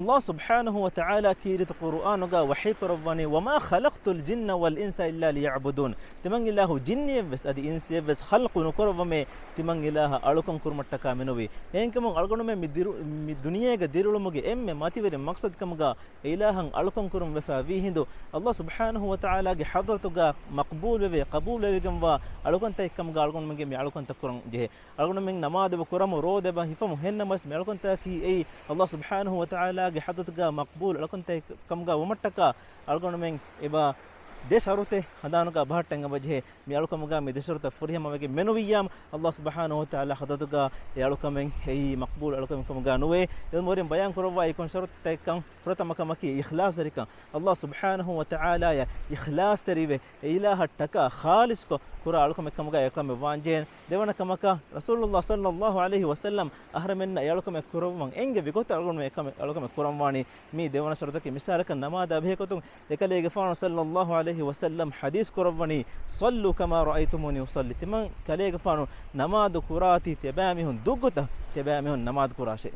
الله سبحانه وتعالى كيرت قرآنغا وحي كرباني وما خلقت الجن والإنس إلا ليعبدون تمن الله جني بس أدي إنس بس خلق نكربمه تمن الله ألوكم كرمتك منوي هينكم ألغنم مي دنيا ديرولمغه إم ماتيور مقصد كمغا إلهن ألوكم كرم وفاوي هندو الله سبحانه وتعالى حضرتغا مقبول وي قبول ويگم وا ألوكم تكمغا ألغنم مي ألوكم تكرم جه ألغنم نماذ بكرم رود به فم هنمس ألوكم تكي أي الله سبحانه وتعالى حدثك مقبول لكنت كمغا ومتك الگون إبا دشارته هدانك بحتنگ وجه ميالكمغا مي دشرت فريهم مگه منويام الله سبحانه وتعالى حدثك يالكمن هي مقبول الكمغا نوي يمورين بيان كروا يكون شرط تكن فرتمكمكي اخلاص ذلك الله سبحانه وتعالى يا اخلاص تريبه اله تك خالص کو كرا الكمغا يكم وانجين ديونا كمكا رسول الله صلى الله عليه وسلم احرمن يالكم كروا انگه بيكوت الگون يكم الكم كرمواني مي ديونا شرطك مثالك نماذ ابهكتم لكليغ فان صلى الله عليه وسلم حديث كربني صلوا كما رأيتموني أصلي تمن كليغ فانو نماذ كراتي تبامهن دغته تبامهن نماذ كراشي